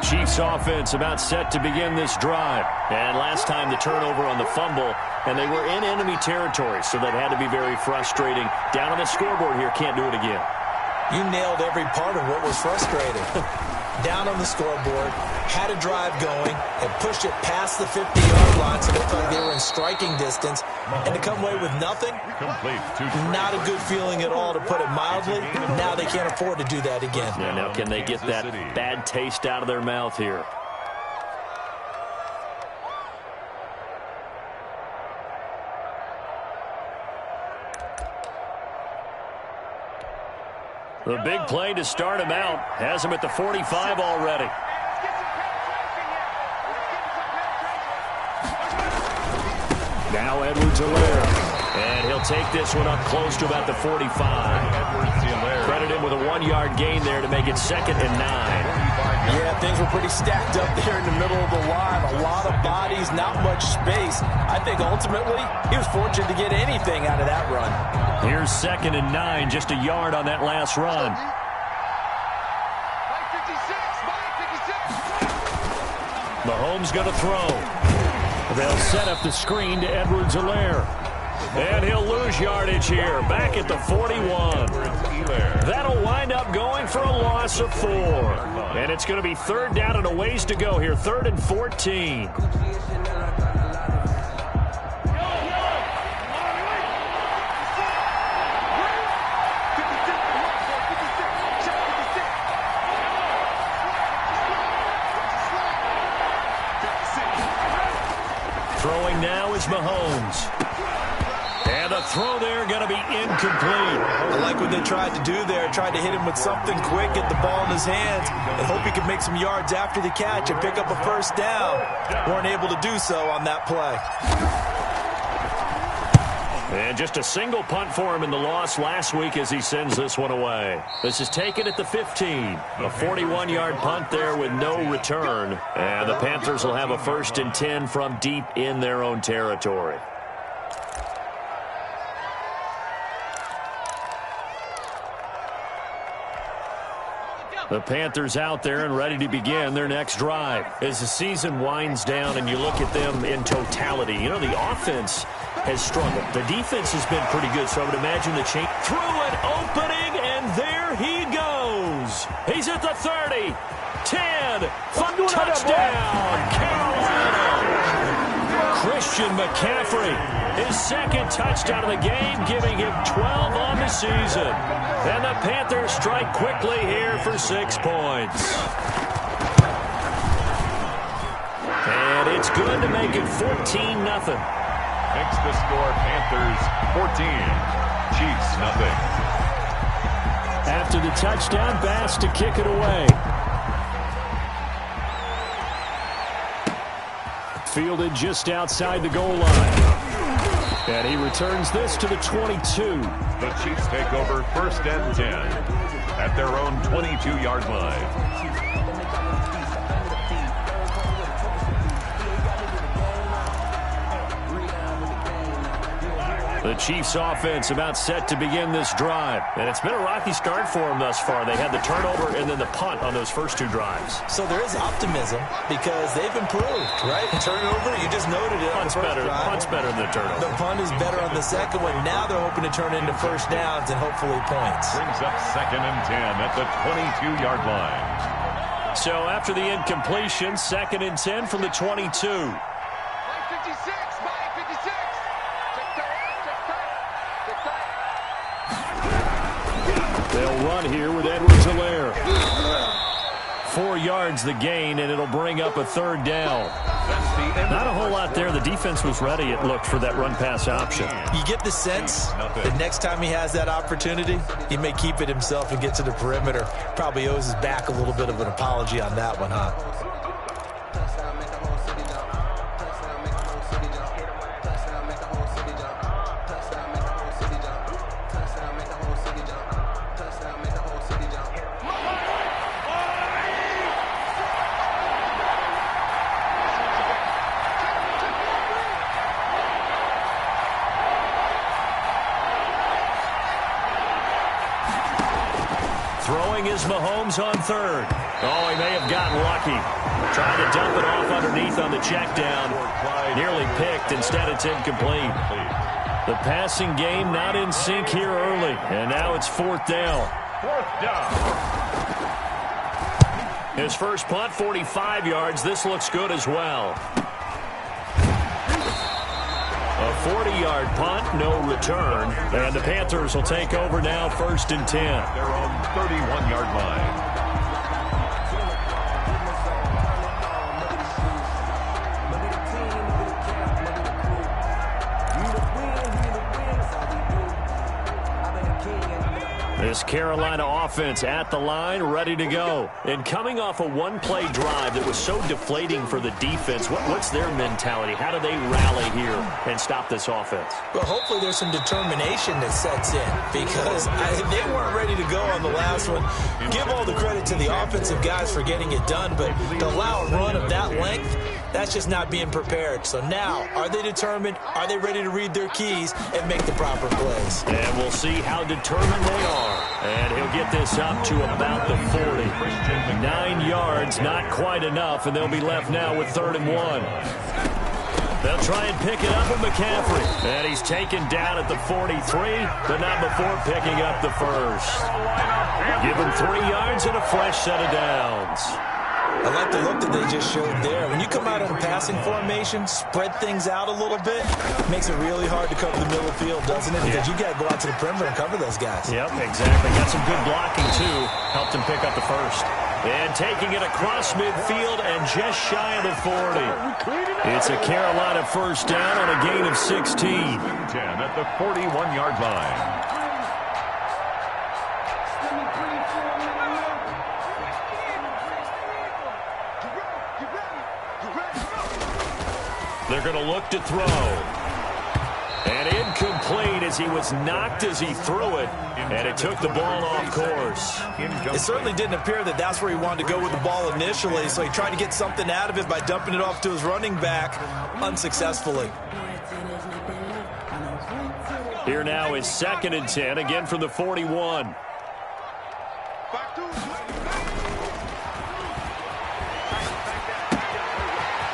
Chiefs offense about set to begin this drive. And last time the turnover on the fumble, and they were in enemy territory, so that had to be very frustrating. Down on the scoreboard here, can't do it again. You nailed every part of what was frustrating. Down on the scoreboard, had a drive going, and pushed it past the 50-yard line so it looked like they were in striking distance. And to come away with nothing, not a good feeling at all, to put it mildly. Now they can't afford to do that again. Yeah, now can they get that bad taste out of their mouth here? The big play to start him out has him at the 45 already. Now Edwards-Helaire. And he'll take this one up close to about the 45. Credit him with a 1-yard gain there to make it 2nd and 9. Yeah, things were pretty stacked up there in the middle of the line. A lot of bodies, not much space. I think ultimately he was fortunate to get anything out of that run. Here's 2nd and 9, just a yard on that last run. Mahomes going to throw. They'll set up the screen to Edwards-Helaire. And he'll lose yardage here, back at the 41. That'll wind up going for a loss of 4. And it's going to be 3rd down and a ways to go here, 3rd and 14. Throwing now is Mahomes. And the throw there going to be incomplete. I like what they tried to do there. Tried to hit him with something quick, get the ball in his hands, and hope he could make some yards after the catch and pick up a 1st down. Weren't able to do so on that play. And just a single punt for him in the loss last week as he sends this one away. This is taken at the 15. A 41-yard punt there with no return. And the Panthers will have a 1st and 10 from deep in their own territory. The Panthers out there and ready to begin their next drive. As the season winds down and you look at them in totality, you know, the offense has struggled. The defense has been pretty good, so I would imagine the change. Through an opening, and there he goes. He's at the 30, 10, touchdown, Carolina. Christian McCaffrey, his 2nd touchdown of the game, giving him 12 on the season. And the Panthers strike quickly here for 6 points. And it's good to make it 14-0. Makes the score Panthers 14, Chiefs 0. After the touchdown, Bass to kick it away. Fielded just outside the goal line. And he returns this to the 22. The Chiefs take over 1st and 10 at their own 22-yard line. The Chiefs offense about set to begin this drive. And it's been a rocky start for them thus far. They had the turnover and then the punt on those first 2 drives. So there is optimism because they've improved, right? Turnover, you just noted it. Punt's better than the turnover. The punt is better on the 2nd one. Now they're hoping to turn it into 1st downs and hopefully points. Brings up 2nd and 10 at the 22-yard line. So after the incompletion, 2nd and 10 from the 22. They'll run here with Edwards-Helaire. 4 yards the gain, and it'll bring up a 3rd down. Not a whole lot there. The defense was ready, it looked, for that run-pass option. You get the sense that next time he has that opportunity, he may keep it himself and get to the perimeter. Probably owes his back a little bit of an apology on that one, huh? Throwing is Mahomes on 3rd. Oh, he may have gotten lucky. Trying to dump it off underneath on the check down. Nearly picked. Instead, it's incomplete. The passing game not in sync here early. And now it's 4th down. 4th down. His first punt, 45 yards. This looks good as well. A 40-yard punt, no return. And the Panthers will take over now, 1st and 10. Their own 31-yard line. This Carolina offense at the line, ready to go. And coming off a one-play drive that was so deflating for the defense, what's their mentality? How do they rally here and stop this offense? Well, hopefully there's some determination that sets in because they weren't ready to go on the last one. Give all the credit to the offensive guys for getting it done, but to allow a run of that length, that's just not being prepared. So now, are they determined? Are they ready to read their keys and make the proper plays? And we'll see how determined they are. And he'll get this up to about the 40. 9 yards, not quite enough, and they'll be left now with 3rd and 1. They'll try and pick it up with McCaffrey. And he's taken down at the 43, but not before picking up the first. Give him 3 yards and a fresh set of downs. I like the look that they just showed there. When you come out in a passing formation, spread things out a little bit, makes it really hard to cover the middle of the field, doesn't it? Because you got to go out to the perimeter and cover those guys. Yep, exactly. Got some good blocking, too. Helped him pick up the first. And taking it across midfield and just shy of the 40. It's a Carolina first down on a gain of 16. 10 at the 41-yard line. They're going to look to throw. And incomplete as he was knocked as he threw it. And it took the ball off course. It certainly didn't appear that that's where he wanted to go with the ball initially, so he tried to get something out of it by dumping it off to his running back unsuccessfully. Here now is 2nd and 10, again from the 41.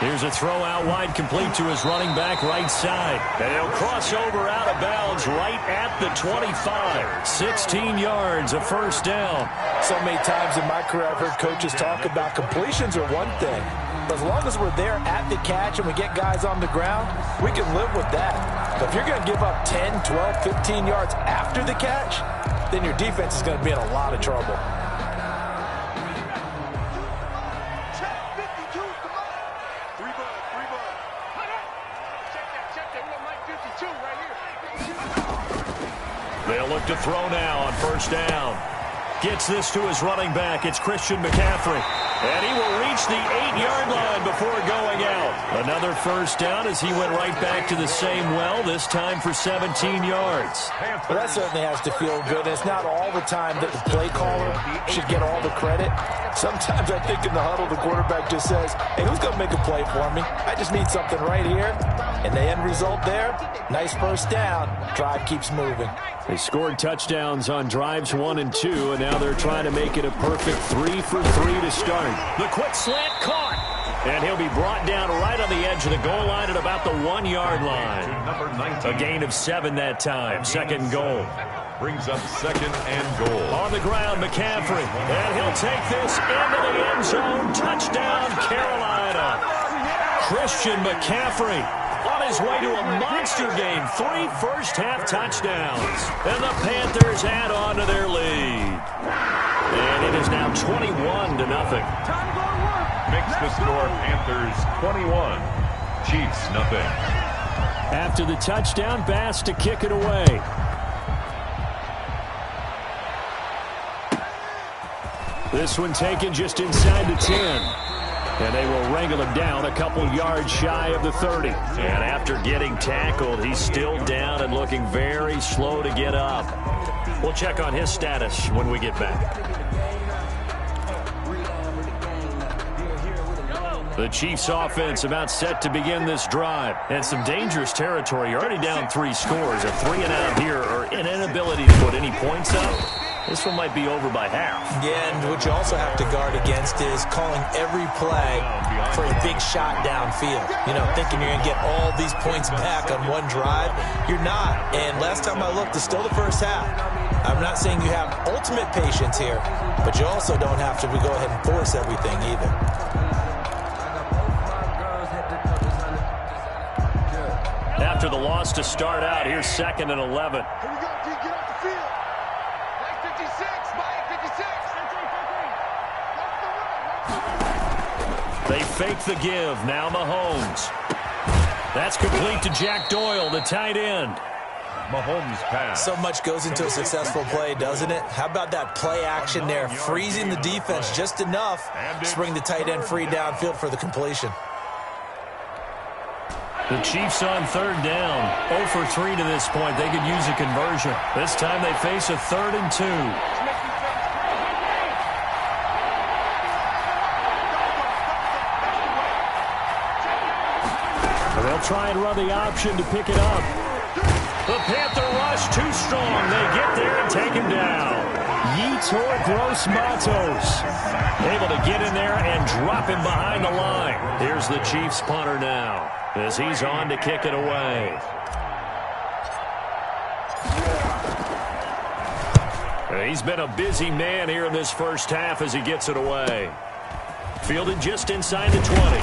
Here's a throw out wide, complete to his running back right side. And he'll cross over out of bounds right at the 25. 16 yards, a first down. So many times in my career I've heard coaches talk about completions are one thing. But as long as we're there at the catch and we get guys on the ground, we can live with that. But if you're going to give up 10, 12, 15 yards after the catch, then your defense is going to be in a lot of trouble. They'll look to throw now on first down. Gets this to his running back. It's Christian McCaffrey. And he will reach the 8-yard line before going out. Another first down as he went right back to the same well, this time for 17 yards. Well, that certainly has to feel good. It's not all the time that the play caller should get all the credit. Sometimes I think in the huddle, the quarterback just says, hey, who's going to make a play for me? I just need something right here. And the end result there, nice first down. Drive keeps moving. They scored touchdowns on drives 1 and 2, and now they're trying to make it a perfect 3 for 3 to start. The quick slant caught. And he'll be brought down right on the edge of the goal line at about the 1-yard line. A gain of 7 that time. 2nd goal. Brings up 2nd and goal. On the ground, McCaffrey. And he'll take this into the end zone. Touchdown, Carolina. Christian McCaffrey on his way to a monster game. 3 first-half touchdowns. And the Panthers add on to their lead. And it is now 21-0. Makes the score Panthers 21, Chiefs nothing. After the touchdown, Bass to kick it away. This one taken just inside the 10. And they will wrangle him down a couple yards shy of the 30. And after getting tackled, he's still down and looking very slow to get up. We'll check on his status when we get back. The Chiefs offense about set to begin this drive. And some dangerous territory. You're already down 3 scores. A 3 and out here or an inability to put any points up. This one might be over by half. Yeah, and what you also have to guard against is calling every play for a big shot downfield. You know, thinking you're going to get all these points back on one drive. You're not. And last time I looked, it's still the first half. I'm not saying you have ultimate patience here, but you also don't have to go ahead and force everything either. After the loss to start out, here's 2nd and 11. They fake the give. Now Mahomes. That's complete to Jack Doyle, the tight end. Mahomes pass. So much goes into a successful play, doesn't it? How about that play action there? Freezing the defense just enough to bring the tight end free downfield for the completion. The Chiefs on 3rd down. 0 for 3 to this point. They could use a conversion. This time they face a 3rd and 2. They'll try and run the option to pick it up. The Panther rush too strong. They get there and take him down. Yetur Gross-Matos able to get in there and drop him behind the line. Here's the Chiefs punter now as he's on to kick it away. He's been a busy man here in this first half as he gets it away. Fielded just inside the 20.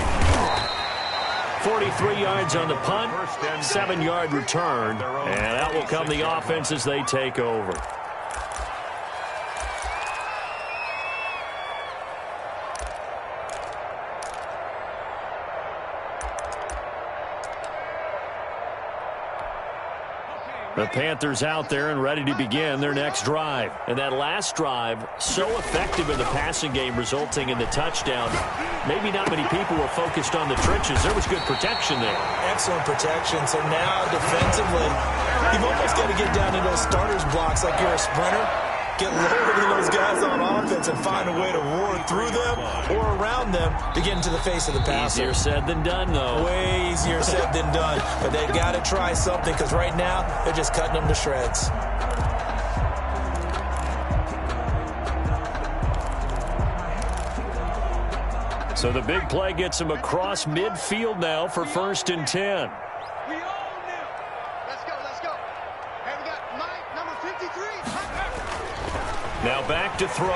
43 yards on the punt, 7-yard return, and out will come the offense as they take over. The Panthers out there and ready to begin their next drive. And that last drive, so effective in the passing game, resulting in the touchdown. Maybe not many people were focused on the trenches. There was good protection there. Excellent protection. So now defensively, you've almost got to get down to those starters blocks like you're a sprinter. Get lower than those guys on offense and find a way to roar through them or around them to get into the face of the passer. Easier said than done, though. Way easier said than done. But they've got to try something because right now they're just cutting them to shreds. So the big play gets him across midfield now for 1st and 10. Now back to throw.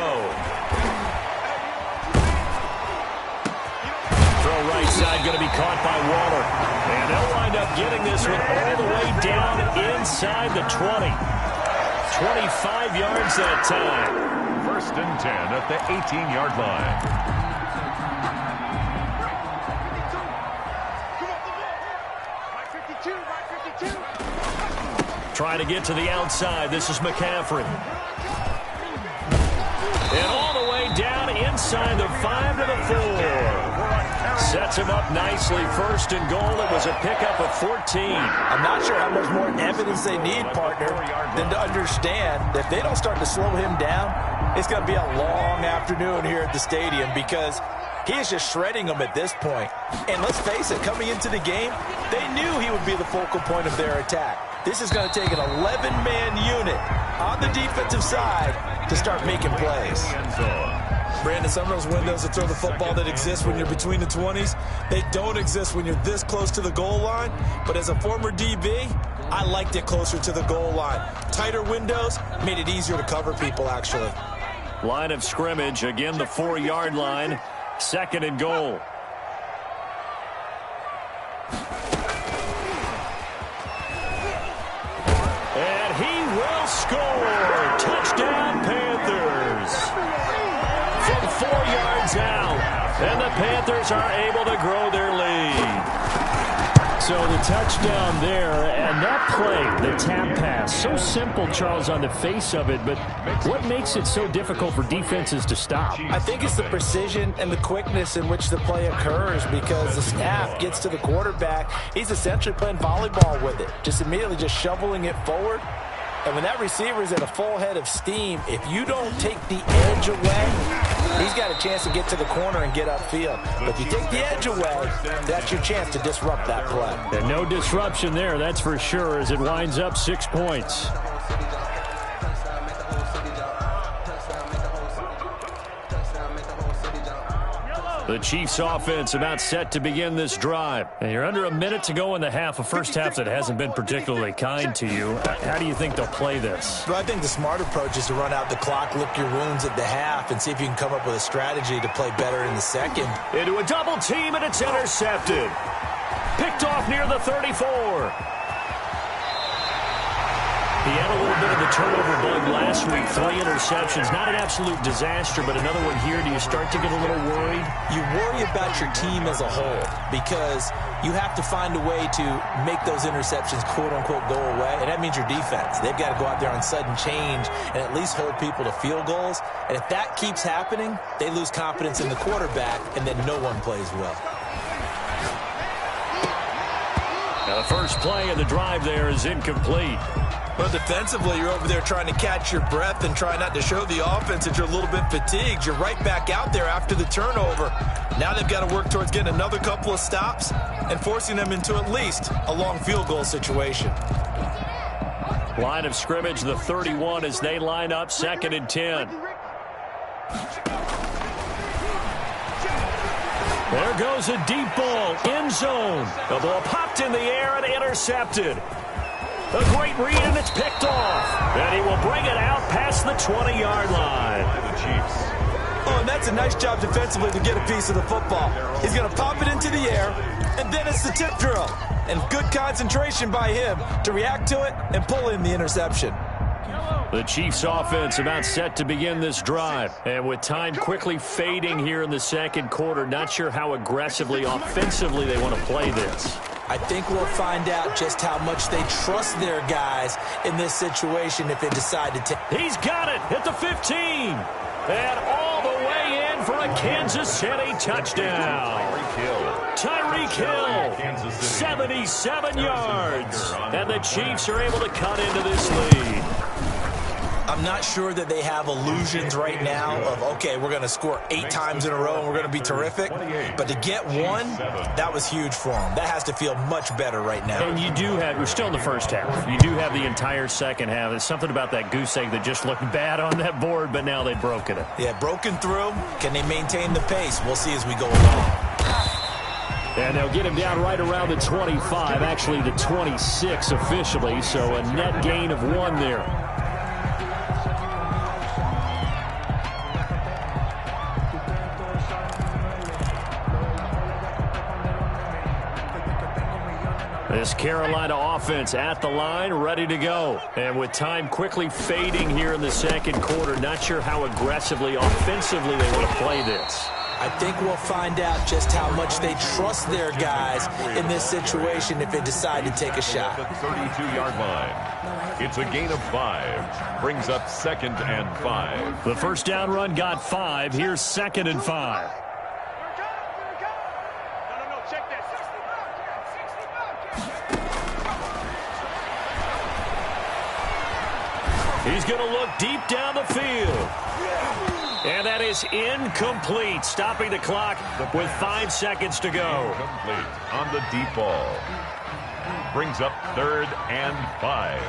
Throw right side going to be caught by Waller. And they'll wind up getting this one all the way down inside the 20. 25 yards that time. 1st and 10 at the 18-yard line. Trying to get to the outside. This is McCaffrey. And all the way down inside the 5 to the 4. Sets him up nicely. 1st and goal. It was a pickup of 14. I'm not sure how much more evidence they need, partner, than to understand that if they don't start to slow him down, it's going to be a long afternoon here at the stadium because he is just shredding them at this point. And let's face it, coming into the game, they knew he would be the focal point of their attack. This is going to take an 11-man unit on the defensive side to start making plays. Brandon, some of those windows to throw the football that exist when you're between the 20s, they don't exist when you're this close to the goal line. But as a former DB, I liked it closer to the goal line. Tighter windows made it easier to cover people, actually. Line of scrimmage, again the 4-yard line. 2nd and goal. And he will score. Touchdown, Panthers. From 4 yards out. And the Panthers are able to grow their lead. So the touchdown there, and that play, the tap pass, so simple, Charles, on the face of it, but what makes it so difficult for defenses to stop? I think it's the precision and the quickness in which the play occurs because the snap gets to the quarterback. He's essentially playing volleyball with it, just immediately just shoveling it forward. And when that receiver is at a full head of steam, if you don't take the edge away, he's got a chance to get to the corner and get upfield. But if you take the edge away, that's your chance to disrupt that play. And no disruption there, that's for sure, as it winds up 6 points. The Chiefs offense about set to begin this drive. And you're under a minute to go in the half, a first half that hasn't been particularly kind to you. How do you think they'll play this? Well, I think the smart approach is to run out the clock, lick your wounds at the half, and see if you can come up with a strategy to play better in the second. Into a double team, and it's intercepted. Picked off near the 34. He had a little bit of the turnover bug last week, 3 interceptions. Not an absolute disaster, but another one here. Do you start to get a little worried? You worry about your team as a whole because you have to find a way to make those interceptions, quote-unquote, go away, and that means your defense. They've got to go out there on sudden change and at least hold people to field goals. And if that keeps happening, they lose confidence in the quarterback, and then no one plays well. Now the first play of the drive there is incomplete. But defensively, you're over there trying to catch your breath and try not to show the offense that you're a little bit fatigued. You're right back out there after the turnover. Now they've got to work towards getting another couple of stops and forcing them into at least a long field goal situation. Line of scrimmage, the 31 as they line up 2nd and 10. There goes a deep ball, end zone. The ball popped in the air and intercepted. A great read, and it's picked off. And he will bring it out past the 20-yard line. The Chiefs. Oh, and that's a nice job defensively to get a piece of the football. He's going to pop it into the air, and then it's the tip drill. And good concentration by him to react to it and pull in the interception. The Chiefs offense about set to begin this drive. And with time quickly fading here in the second quarter, not sure how aggressively, offensively they want to play this. I think we'll find out just how much they trust their guys in this situation if they decide to take. He's got it at the 15. And all the way in for a Kansas City touchdown. Tyreek Hill, 77 yards. And the Chiefs are able to cut into this lead. I'm not sure that they have illusions right now of, okay, we're going to score 8 times in a row and we're going to be terrific. But to get one, that was huge for them. That has to feel much better right now. And you do have, we're still in the first half. You do have the entire second half. There's something about that goose egg that just looked bad on that board, but now they've broken it. Yeah, broken through. Can they maintain the pace? We'll see as we go along. And they'll get him down right around the 25, actually the 26 officially, so a net gain of 1 there. This Carolina offense at the line, ready to go. And with time quickly fading here in the second quarter, not sure how aggressively, offensively they want to play this. I think we'll find out just how much they trust their guys in this situation if they decide to take a shot. At the 32-yard line. It's a gain of 5. Brings up 2nd and 5. The first down run got 5. Here's 2nd and 5. He's going to look deep down the field. And that is incomplete, stopping the clock with 5 seconds to go. Complete on the deep ball. Brings up 3rd and 5.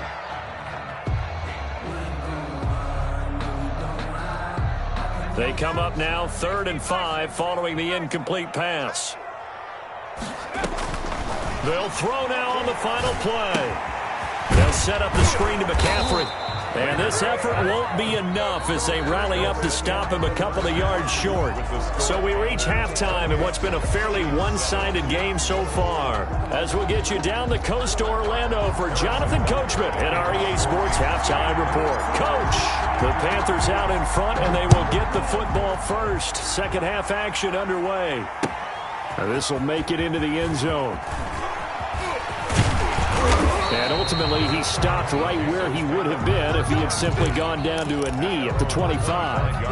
They come up now 3rd and 5 following the incomplete pass. They'll throw now on the final play. They'll set up the screen to McCaffrey. And this effort won't be enough as they rally up to stop him a couple of yards short. So we reach halftime in what's been a fairly one-sided game so far. As we'll get you down the coast to Orlando for Jonathan Coachman at our EA Sports Halftime Report. Coach, the Panthers out in front, and they will get the football first. Second half action underway. Now this will make it into the end zone. And ultimately, he stopped right where he would have been if he had simply gone down to a knee at the 25.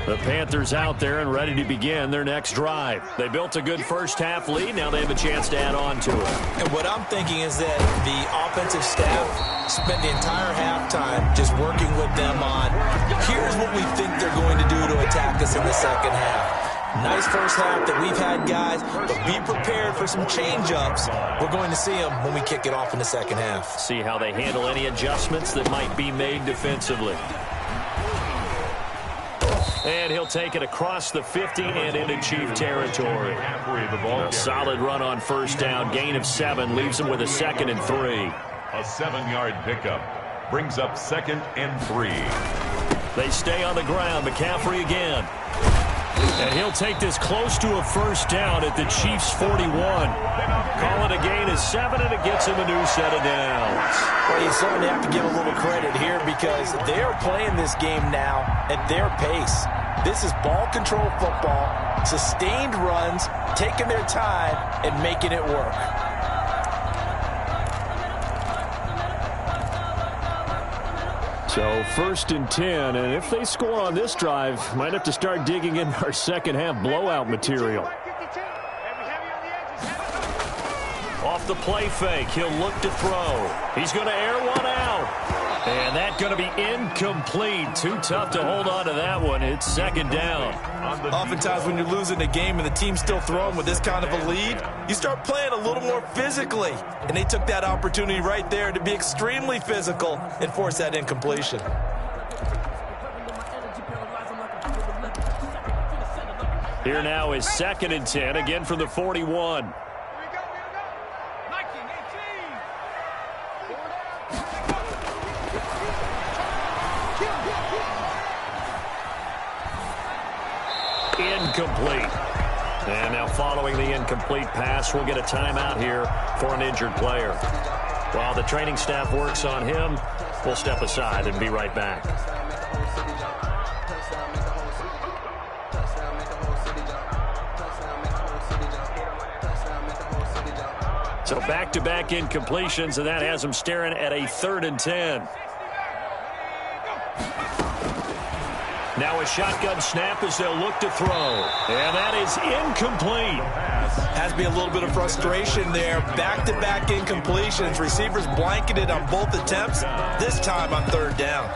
The Panthers out there and ready to begin their next drive. They built a good first half lead. Now they have a chance to add on to it. And what I'm thinking is that the offensive staff spent the entire halftime just working with them on, here's what we think they're going to do to attack us in the second half. Nice first half that we've had, guys, but be prepared for some change-ups. We're going to see them when we kick it off in the second half. See how they handle any adjustments that might be made defensively. And he'll take it across the 50 and into Chief territory. A solid run on first down. Gain of 7 leaves him with a 2nd and 3. A 7-yard pickup brings up 2nd and 3. They stay on the ground. McCaffrey again. And he'll take this close to a first down at the Chiefs' 41. Call it a gain of 7, and it gets him a new set of downs. Well, you certainly have to give a little credit here because they're playing this game now at their pace. This is ball control football, sustained runs, taking their time, and making it work. So 1st and 10, and if they score on this drive, might have to start digging in our second half blowout material. Off the play fake, he'll look to throw. He's going to air one out. And that's going to be incomplete. Too tough to hold on to that one. It's 2nd down. Oftentimes when you're losing a game and the team's still throwing with this kind of a lead, you start playing a little more physically. And they took that opportunity right there to be extremely physical and force that incompletion. Here now is 2nd and 10, again from the 41. Incomplete. And now following the incomplete pass, we'll get a timeout here for an injured player. While the training staff works on him, we'll step aside and be right back. So back-to-back incompletions, and that has him staring at a 3rd and 10. Now a shotgun snap as they'll look to throw. And that is incomplete. Has to be a little bit of frustration there. Back-to-back incompletions. Receivers blanketed on both attempts, this time on 3rd down.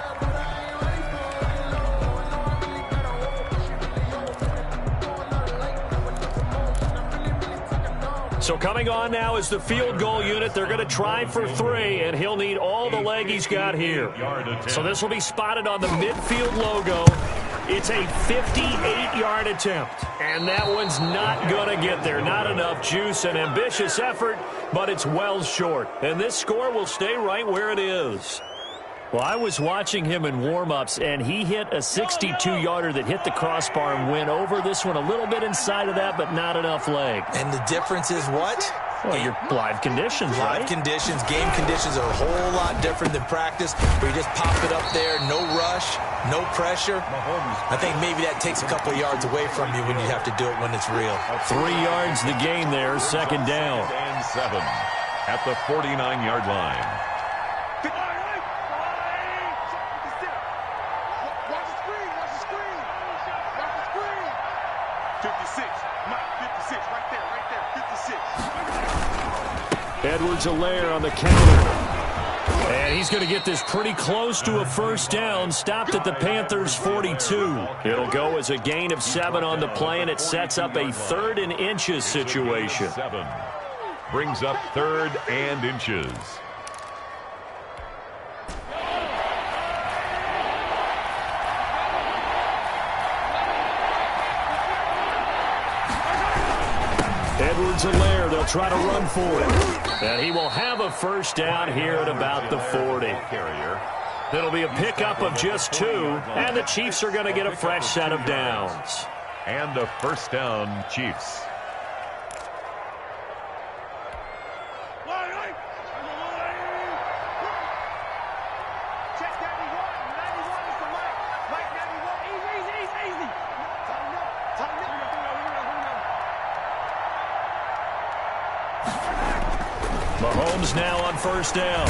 So coming on now is the field goal unit. They're going to try for 3, and he'll need all the leg he's got here. So this will be spotted on the midfield logo. It's a 58-yard attempt, and that one's not going to get there. Not enough juice, an ambitious effort, but it's well short. And this score will stay right where it is. Well, I was watching him in warm-ups, and he hit a 62-yarder that hit the crossbar and went over. This one a little bit inside of that, but not enough leg. And the difference is what? Well, your live conditions, right? Live conditions, game conditions are a whole lot different than practice, where you just pop it up there, no rush, no pressure. I think maybe that takes a couple of yards away from you when you have to do it when it's real. 3 yards the gain there, 2nd down. And 7 at the 49-yard line. Edwards-Helaire on the counter. And he's going to get this pretty close to a first down. Stopped at the Panthers' 42. It'll go as a gain of 7 on the play, and it sets up a 3rd and inches situation. 7 brings up 3rd and inches. Edwards-Helaire, they'll try to run for it. And he will have a first down here at about the 40. It'll be a pickup of just 2, and the Chiefs are going to get a fresh set of downs. And a first down, Chiefs. Mahomes now on first down.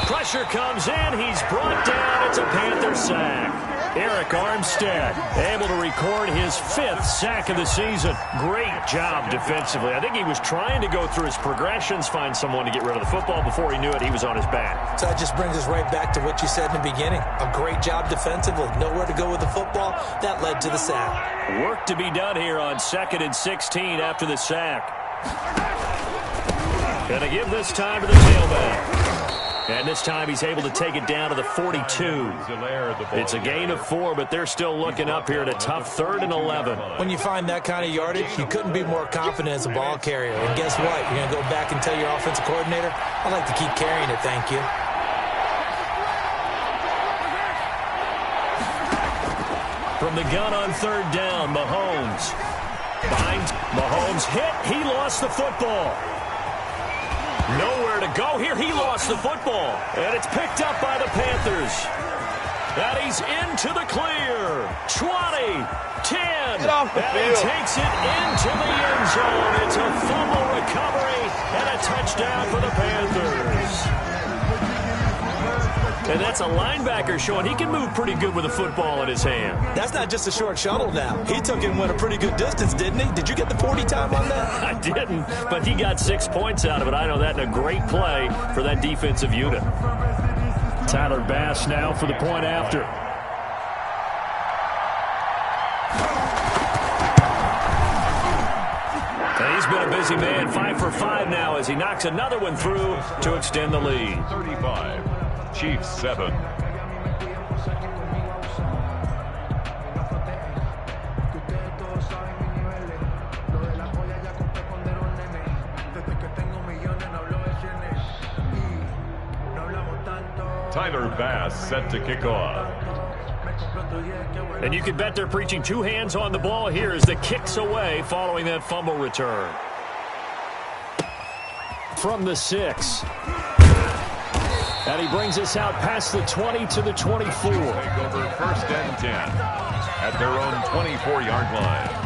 Pressure comes in. He's brought down. It's a Panther sack. Eric Armstead able to record his 5th sack of the season. Great job defensively. I think he was trying to go through his progressions, find someone to get rid of the football. Before he knew it, he was on his back. So that just brings us right back to what you said in the beginning. A great job defensively. Nowhere to go with the football. That led to the sack. Work to be done here on 2nd and 16 after the sack. Gonna give this time to the tailback. And this time he's able to take it down to the 42. It's a gain of 4, but they're still looking up here at a tough 3rd and 11. When you find that kind of yardage, you couldn't be more confident as a ball carrier. And guess what? You're going to go back and tell your offensive coordinator, I'd like to keep carrying it, thank you. From the gun on 3rd down, Mahomes hit. He lost the football. Nowhere to go here. He lost the football. And it's picked up by the Panthers. And he's into the clear. 20, 10. And he takes it into the end zone. It's a fumble recovery and a touchdown for the Panthers. And that's a linebacker showing he can move pretty good with a football in his hand. That's not just a short shuttle now. He took it and went a pretty good distance, didn't he? Did you get the 40 time on that? I didn't, but he got 6 points out of it. I know that in a great play for that defensive unit. Tyler Bass now for the point after. And he's been a busy man, 5 for 5 now as he knocks another one through to extend the lead. 35. Chiefs 7. Tyler Bass set to kick off. And you can bet they're preaching 2 hands on the ball here as the kick's away following that fumble return. From the 6. And he brings us out past the 20 to the 24. Take over 1st and 10 at their own 24-yard line.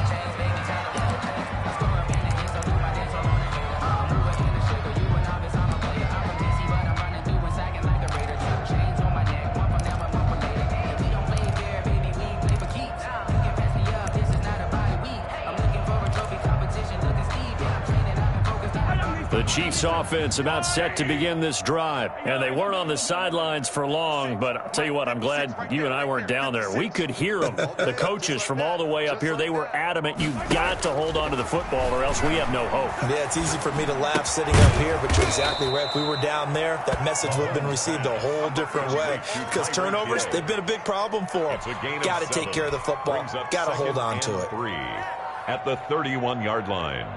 The Chiefs offense about set to begin this drive. And they weren't on the sidelines for long, but I'll tell you what, I'm glad you and I weren't down there. We could hear them, the coaches from all the way up here. They were adamant, you've got to hold on to the football or else we have no hope. Yeah, it's easy for me to laugh sitting up here, but you're exactly right. If we were down there, that message would have been received a whole different way. Because turnovers, they've been a big problem for them. Got to take care of the football. Got to hold on to it. 3 at the 31-yard line.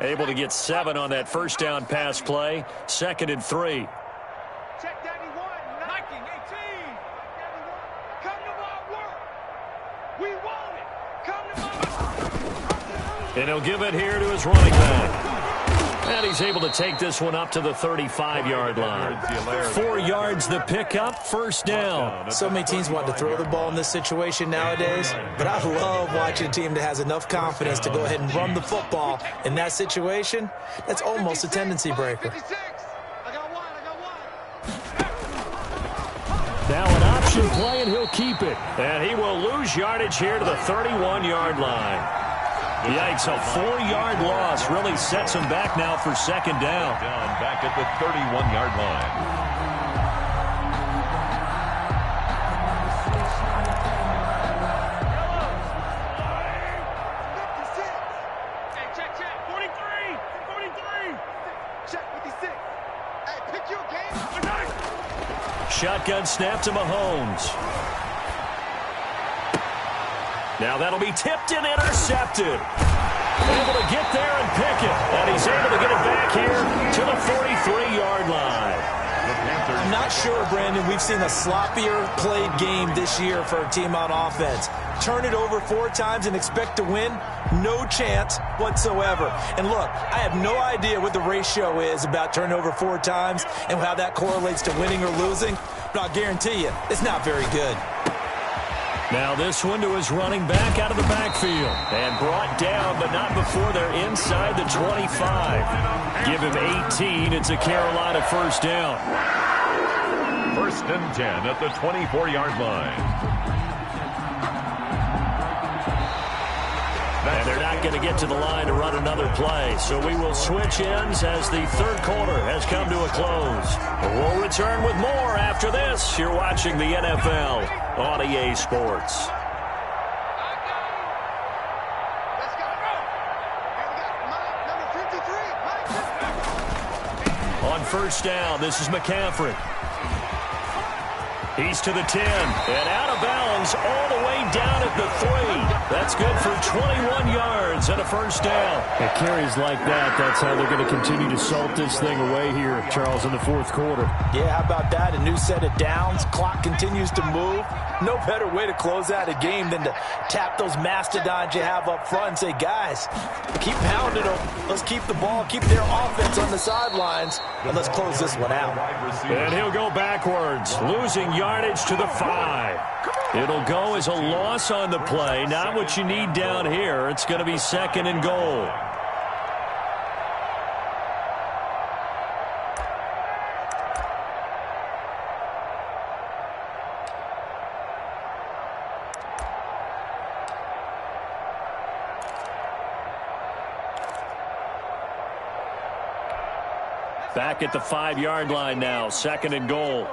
Able to get 7 on that first down pass play. 2nd and 3. Check 91, 19, 18. Come to my work. We want it. Come to my work. And he'll give it here to his running back. And he's able to take this one up to the 35-yard line. 4 yards the pickup, 1st down. So many teams want to throw the ball in this situation nowadays, but I love watching a team that has enough confidence to go ahead and run the football. In that situation, that's almost a tendency breaker. Now an option play, and he'll keep it. And he will lose yardage here to the 31-yard line. Yikes, a 4-yard loss really sets him back now for 2nd down. Back at the 31-yard line. Hey, check. 43. Check 56. Hey, pick your game. Shotgun snap to Mahomes. Now that'll be tipped and intercepted. Able to get there and pick it. And he's able to get it back here to the 43-yard line. I'm not sure, Brandon, we've seen a sloppier played game this year for a team on offense. Turn it over 4 times and expect to win? No chance whatsoever. And look, I have no idea what the ratio is about turning over 4 times and how that correlates to winning or losing, but I'll guarantee you, it's not very good. Now this one to his running back out of the backfield. And brought down, but not before they're inside the 25. Give him 18. It's a Carolina first down. First and 10 at the 24-yard line. And they're not going to get to the line to run another play. So we will switch ends as the third quarter has come to a close. We'll return with more after this. You're watching the NFL on EA Sports. On first down, this is McCaffrey. He's to the 10, and out of bounds all the way down at the 3. That's good for 21 yards and a first down. At carries like that, that's how they're going to continue to salt this thing away here, Charles, in the fourth quarter. Yeah, how about that? A new set of downs. Clock continues to move. No better way to close out a game than to tap those mastodons you have up front and say, guys, keep pounding them. Let's keep the ball, keep their offense on the sidelines, and let's close this one out. And he'll go backwards, losing yardage to the 5. It'll go as a loss on the play. Not what you need down here. It's going to be second and goal. Back at the 5-yard line now, second and goal.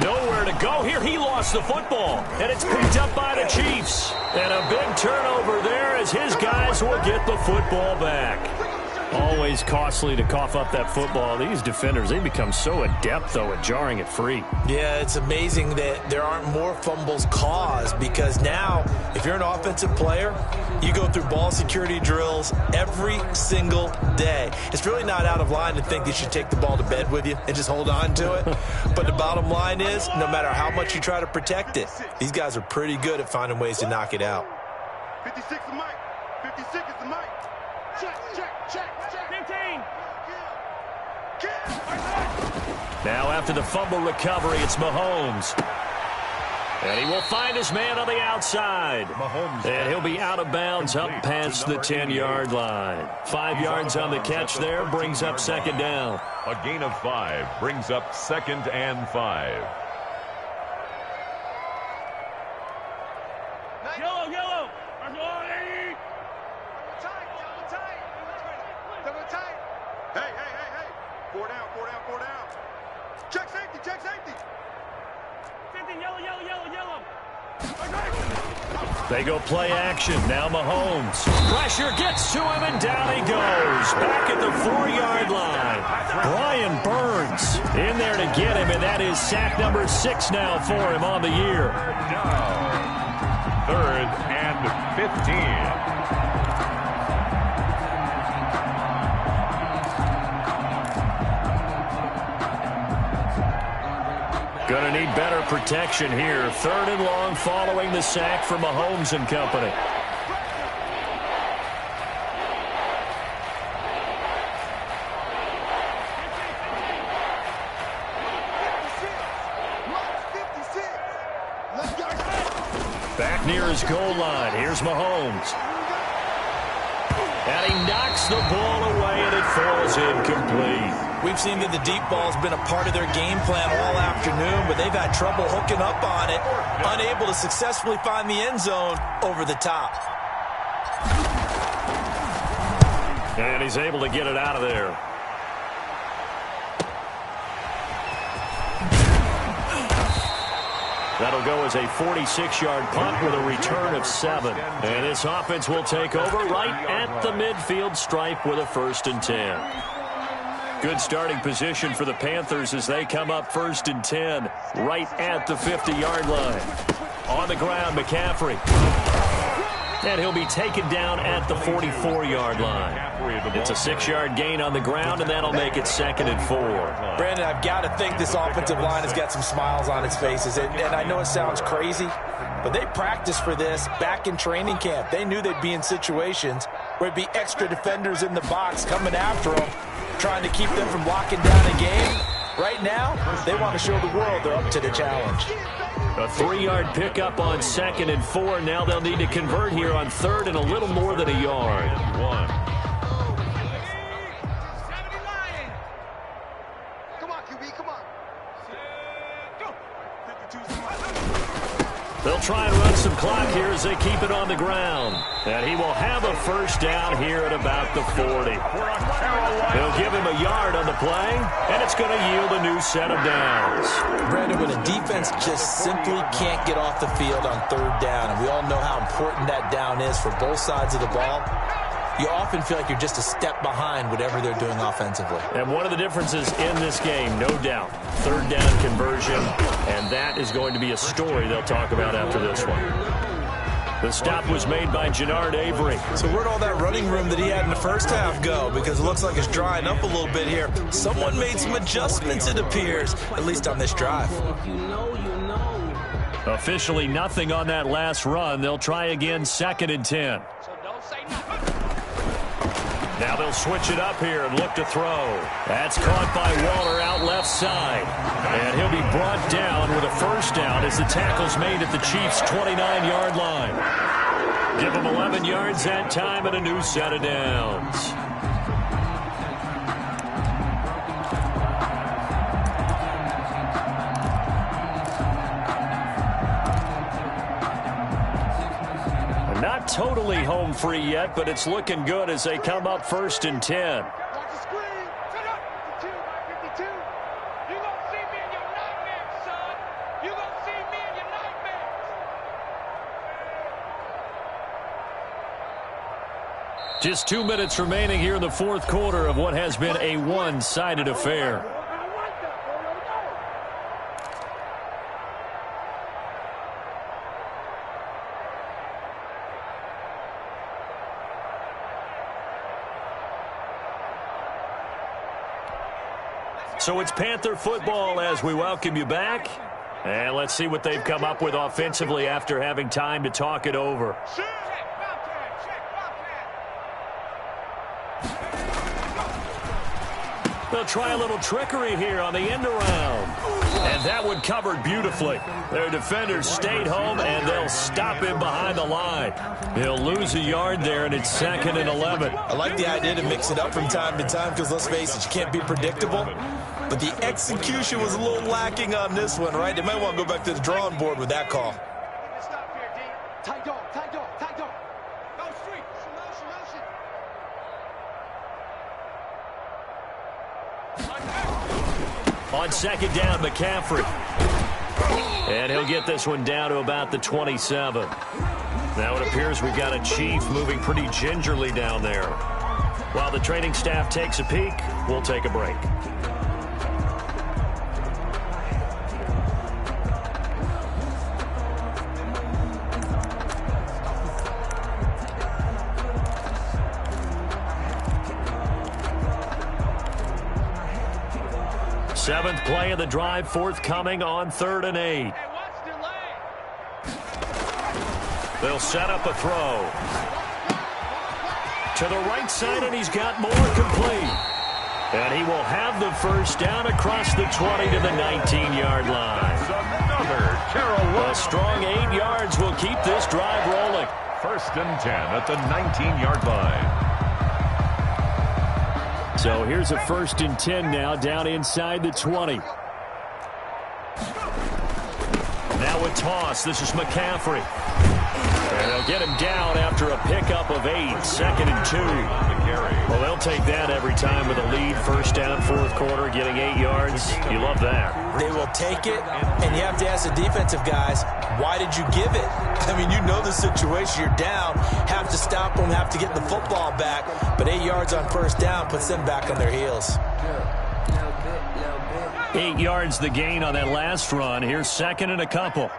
Nowhere to go here. He lost the football, and it's picked up by the Chiefs. And a big turnover there as his guys will get the football back. Always costly to cough up that football. These defenders, they become so adept, though, at jarring it free. Yeah, it's amazing that there aren't more fumbles caused, because now, if you're an offensive player, you go through ball security drills every single day. It's really not out of line to think you should take the ball to bed with you and just hold on to it. But the bottom line is, no matter how much you try to protect it, these guys are pretty good at finding ways to knock it out. 56 is Mike. 56 is the Mike. Check, check, check, check. 15. Now after the fumble recovery, it's Mahomes. And he will find his man on the outside. And he'll be out of bounds up past the 10-yard line. 5 yards on the catch there, brings up second down. A gain of 5 brings up second and 5. Yellow, yellow. Double tight. Hey, hey, hey, hey. 4 down, 4 down, 4 down. Check safety, check safety. Yellow, yellow, yellow, yellow. They go play action. Now Mahomes. Pressure gets to him, and down he goes. Back at the 4-yard line. Brian Burns in there to get him, and that is sack number 6 now for him on the year. Third and 15. Going to need better protection here. Third and long following the sack for Mahomes and company. Back near his goal line. Here's Mahomes. And he knocks the ball away, and it falls incomplete. We've seen that the deep ball's been a part of their game plan all afternoon, but they've had trouble hooking up on it, unable to successfully find the end zone over the top. And he's able to get it out of there. That'll go as a 46-yard punt with a return of 7. And this offense will take over right at the midfield stripe with a first and 10. Good starting position for the Panthers as they come up first and 10 right at the 50-yard line. On the ground, McCaffrey. And he'll be taken down at the 44-yard line. It's a 6-yard gain on the ground, and that'll make it second and 4. Brandon, I've got to think this offensive line has got some smiles on its faces. And I know it sounds crazy, but they practiced for this back in training camp. They knew they'd be in situations where it'd be extra defenders in the box coming after them, trying to keep them from locking down a game. Right now, they want to show the world they're up to the challenge. A 3-yard pickup on 2nd and 4. Now they'll need to convert here on 3rd and a little more than a yard. They'll try and run some clock here as they keep it on the ground. And he will have a first down here at about the 40. They'll give him a yard on the play, and it's going to yield a new set of downs. Brandon, when a defense just simply can't get off the field on 3rd down, and we all know how important that down is for both sides of the ball, you often feel like you're just a step behind whatever they're doing offensively. And one of the differences in this game, no doubt, 3rd down conversion, and that is going to be a story they'll talk about after this one. The stop was made by Jannard Avery. So where'd all that running room that he had in the first half go? Because it looks like it's drying up a little bit here. Someone made some adjustments, it appears, at least on this drive. Officially nothing on that last run. They'll try again, 2nd and 10. Now they'll switch it up here and look to throw. That's caught by Waller out left side. And he'll be brought down with a first down as the tackle's made at the Chiefs' 29-yard line. Give them 11 yards that time and a new set of downs. Not totally home free yet, but it's looking good as they come up 1st and 10. Just 2 minutes remaining here in the 4th quarter of what has been a one-sided affair. So it's Panther football as we welcome you back. And let's see what they've come up with offensively after having time to talk it over. They'll try a little trickery here on the end around. And that one covered beautifully. Their defenders stayed home, and they'll stop him behind the line. He'll lose a yard there, and it's 2nd and 11. I like the idea to mix it up from time to time because, let's face it, you can't be predictable. But the execution was a little lacking on this one, right? They might want to go back to the drawing board with that call. Stop here, D. Tight dog, tight dog, tight dog. Go street. On 2nd down, McCaffrey. And he'll get this one down to about the 27. Now it appears we've got a Chief moving pretty gingerly down there. While the training staff takes a peek, we'll take a break. Seventh play of the drive forthcoming on 3rd and 8. They'll set up a throw. To the right side, and he's got more complete. And he will have the first down across the 20 to the 19-yard line. A strong 8 yards will keep this drive rolling. 1st and 10 at the 19-yard line. So here's a 1st and 10 now down inside the 20. Now a toss. This is McCaffrey. And they'll get him down after a pickup of 8. 2nd and 2. Well, they'll take that every time with a lead. First down, 4th quarter, getting 8 yards. You love that. They will take it, and you have to ask the defensive guys, why did you give it? I mean, you know the situation. You're down, have to stop them, have to get the football back. But 8 yards on first down puts them back on their heels. 8 yards the gain on that last run. Here's 2nd and a couple.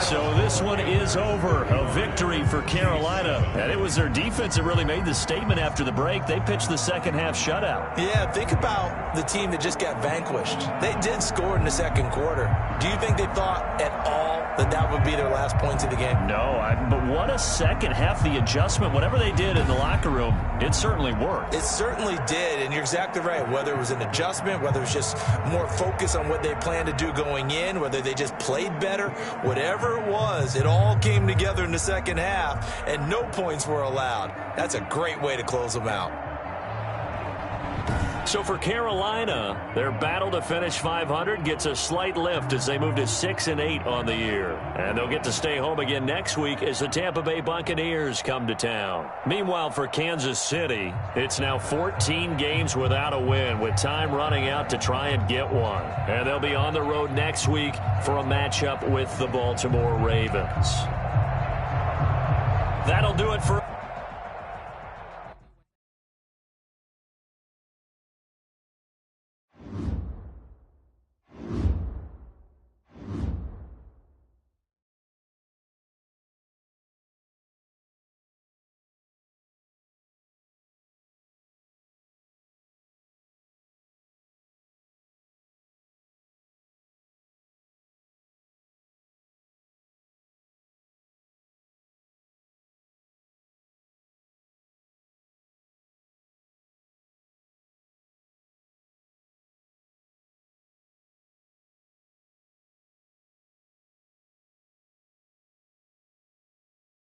So this one is over. A victory for Carolina. And it was their defense that really made the statement after the break. They pitched the second half shutout. Yeah, think about the team that just got vanquished. They did score in the 2nd quarter. Do you think they thought at all that would be their last points of the game. No, but what a second half. The adjustment, whatever they did in the locker room, it certainly worked. It certainly did, and you're exactly right. Whether it was an adjustment, whether it was just more focus on what they planned to do going in, whether they just played better, whatever it was, it all came together in the second half, and no points were allowed. That's a great way to close them out. So for Carolina, their battle to finish 500 gets a slight lift as they move to 6-8 on the year. And they'll get to stay home again next week as the Tampa Bay Buccaneers come to town. Meanwhile, for Kansas City, it's now 14 games without a win, with time running out to try and get one. And they'll be on the road next week for a matchup with the Baltimore Ravens. That'll do it for